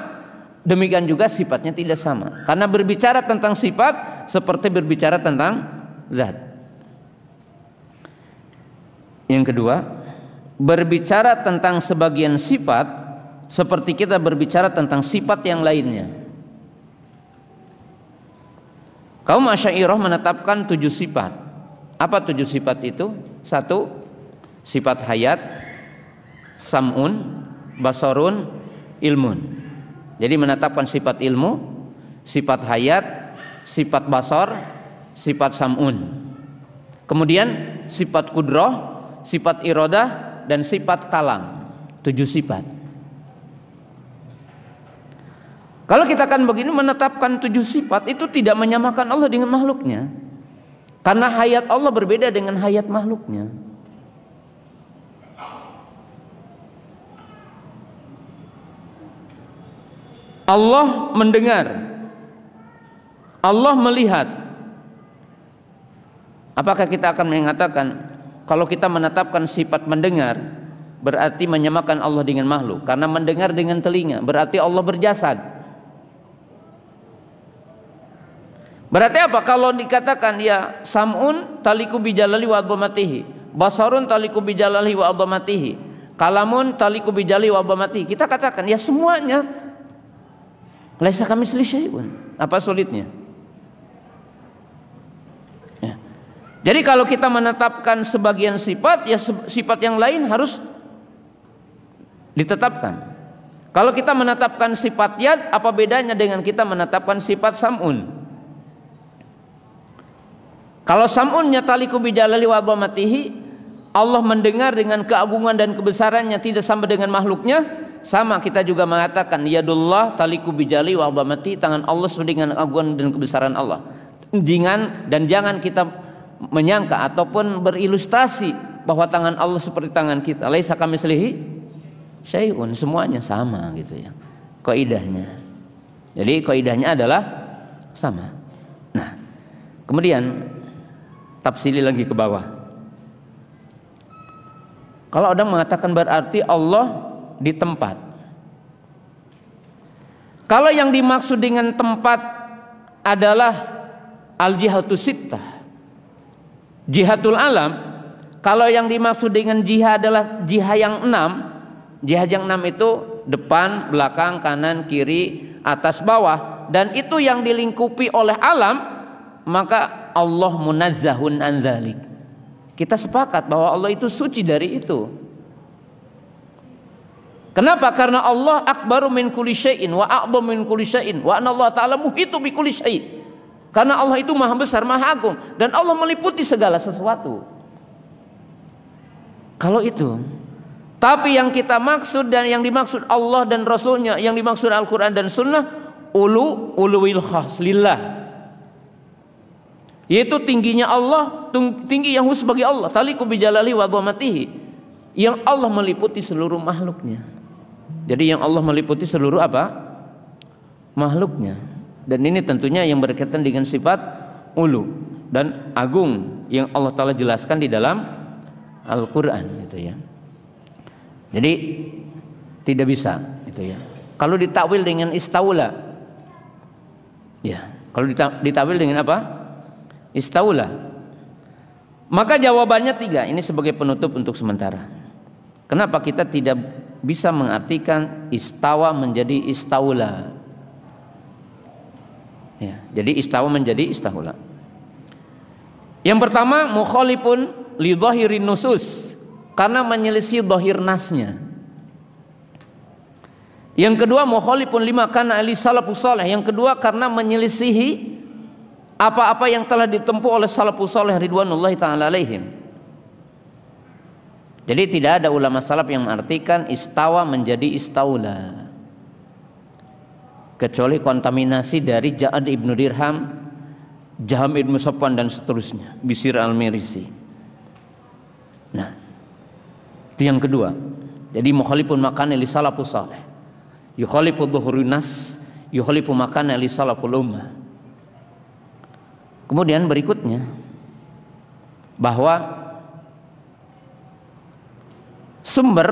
demikian juga sifatnya tidak sama. Karena berbicara tentang sifat seperti berbicara tentang zat. Yang kedua, berbicara tentang sebagian sifat seperti kita berbicara tentang sifat yang lainnya. Kaum Asy'ariyah menetapkan 7 sifat. Apa 7 sifat itu? 1. Sifat hayat, sam'un, basarun, ilmun. Jadi menetapkan sifat ilmu, sifat hayat, sifat basar, sifat sam'un. Kemudian sifat kudrah, sifat iradah, dan sifat kalam. 7 sifat. Kalau kita akan begini menetapkan 7 sifat, itu tidak menyamakan Allah dengan makhluknya. Karena hayat Allah berbeda dengan hayat makhluknya. Allah mendengar, Allah melihat. Apakah kita akan mengatakan kalau kita menetapkan sifat mendengar berarti menyamakan Allah dengan makhluk? Karena mendengar dengan telinga berarti Allah berjasad. Berarti apa? Kalau dikatakan ya sam'un taliku bijalali wa adhamatihi, basarun taliku bijalali wa adhamatihi, kalamun taliku bijali wa adhamatihi, kita katakan ya semuanya laisa kamitslihi syai'un. Apa sulitnya? Ya. Jadi kalau kita menetapkan sebagian sifat, ya sifat yang lain harus ditetapkan. Kalau kita menetapkan sifat yad, apa bedanya dengan kita menetapkan sifat sam'un? Kalau sam'unnya taliku bijalali wa adhamatihi, Allah mendengar dengan keagungan dan kebesarannya tidak sama dengan makhluknya, sama kita juga mengatakan yadullah taliku bijali wa adhamati, tangan Allah sesuai dengan keagungan dan kebesaran Allah. Jangan kita menyangka ataupun berilustrasi bahwa tangan Allah seperti tangan kita. Laisa kamitslihi syai'un, semuanya sama gitu ya. Kaidahnya. Jadi kaidahnya adalah sama. Nah, kemudian tafsili lagi ke bawah. Kalau orang mengatakan berarti Allah di tempat. Kalau yang dimaksud dengan tempat adalah al-jihatus sittah, jihatul alam. Kalau yang dimaksud dengan jihad adalah jihad yang 6. Jihad yang 6 itu depan, belakang, kanan, kiri, atas, bawah, dan itu yang dilingkupi oleh alam, maka Allah munazzahun an dzalik. Kita sepakat bahwa Allah itu suci dari itu. Kenapa? Karena Allah akbaru min kulli syai'in wa a'dhamu min kulli syai'in wa anna Allah ta'ala muhitu bi kulli syai'. Karena Allah itu maha besar, maha agung, dan Allah meliputi segala sesuatu. Kalau itu. Tapi yang kita maksud dan yang dimaksud Allah dan Rasulnya, yang dimaksud Al-Quran dan Sunnah, uluwil khas lillah, yaitu tingginya Allah, tinggi yang khusus bagi Allah, taliku bijalali wa adhamatihi, yang Allah meliputi seluruh makhluknya. Jadi yang Allah meliputi seluruh apa? Makhluknya. Dan ini tentunya yang berkaitan dengan sifat ulu dan agung yang Allah Ta'ala jelaskan di dalam Al-Quran gitu ya. Jadi tidak bisa gitu ya. Kalau ditakwil dengan istaula, ya, kalau ditakwil dengan apa? Istaula. Maka jawabannya 3. Ini sebagai penutup untuk sementara. Kenapa kita tidak bisa mengartikan istawa menjadi istaula? Ya, jadi istawa menjadi istaula. Yang pertama mukhalifun li dhahirin nusus, karena menyelisih dhahir nasnya. Yang kedua mukhalifun lima kana ali salafus saleh, yang kedua karena menyelisihi apa-apa yang telah ditempuh oleh salafus saleh ridwanullahi taala alaihim. Jadi tidak ada ulama salaf yang mengartikan istawa menjadi istaula, kecuali kontaminasi dari Ja'ad ibnu Dirham, Jaham ibnu Safwan dan seterusnya, Bisir al-Mirisi. Nah, itu yang kedua. Jadi mukhalifun makana li salafus saleh, yukhalifu dhuhurun nas, yukhalifu makana li salaful ummah. Kemudian berikutnya bahwa sumber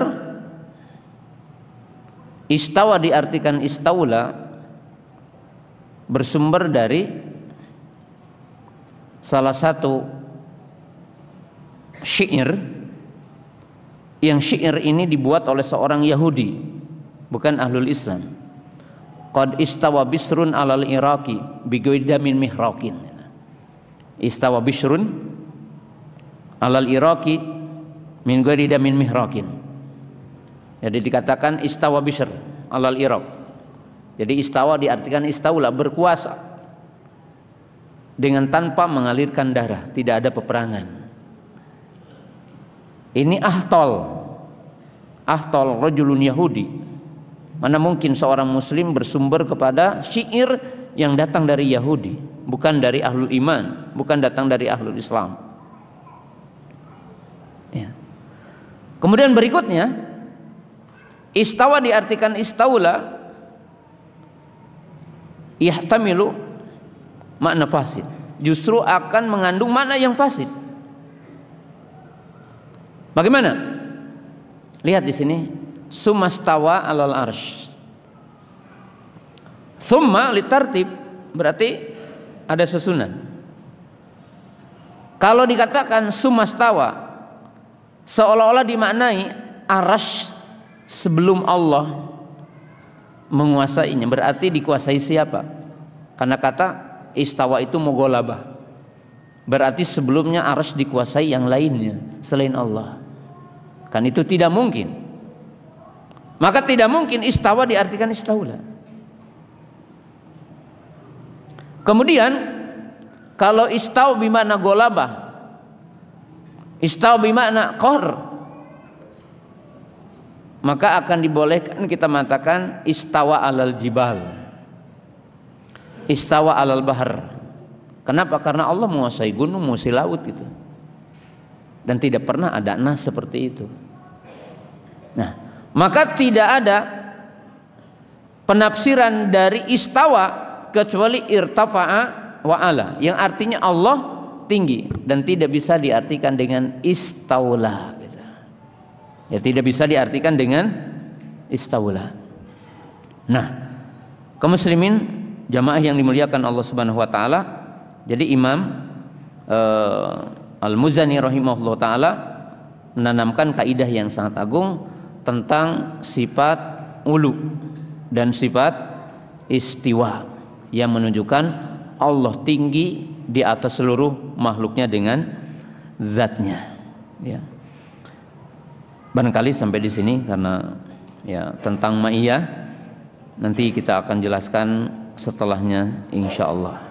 istawa diartikan istaula bersumber dari salah satu syair, yang syair ini dibuat oleh seorang Yahudi, bukan ahlul Islam. Qad istawa bisrun alal iraqi bigoidamin mihraqin. Istawa bisrun alal iraqi min goidamin mihraqin. Jadi dikatakan istawa bisr alal iraq. Jadi istawa diartikan istaula, berkuasa dengan tanpa mengalirkan darah, tidak ada peperangan. Ini ahtol rajulun Yahudi. Mana mungkin seorang muslim bersumber kepada syair yang datang dari Yahudi, bukan dari ahlul iman, bukan datang dari ahlul Islam. Ya. Kemudian berikutnya istawa diartikan istaula yahtamilu makna fasid, justru akan mengandung makna yang fasid. Bagaimana? Lihat di sini, sumastawa alal arsh. Summa litartib, berarti ada susunan. Kalau dikatakan sumastawa, seolah-olah dimaknai arsh sebelum Allah menguasainya, berarti dikuasai siapa? Karena kata istawa itu mughalabah, berarti sebelumnya arsh dikuasai yang lainnya selain Allah. Kan itu tidak mungkin. Maka tidak mungkin istawa diartikan istaula. Kemudian kalau istawa bimakna ghalabah, istawa bimakna qahr, maka akan dibolehkan kita mengatakan istawa alal jibal, istawa alal bahar. Kenapa? Karena Allah menguasai gunung, menguasai laut gitu. Dan tidak pernah ada nas seperti itu. Nah, maka tidak ada penafsiran dari istawa kecuali irtafa'a wa ala, yang artinya Allah tinggi, dan tidak bisa diartikan dengan istaula gitu. Ya, tidak bisa diartikan dengan istaula. Nah, kaum muslimin jamaah yang dimuliakan Allah Subhanahu wa taala, jadi Imam Al-Muzani rahimahullah taala menanamkan kaidah yang sangat agung tentang sifat ulu dan sifat istiwa, yang menunjukkan Allah tinggi di atas seluruh makhluknya dengan zatnya. Ya. Barangkali sampai di sini, karena ya tentang ma'iyah nanti kita akan jelaskan setelahnya insyaallah.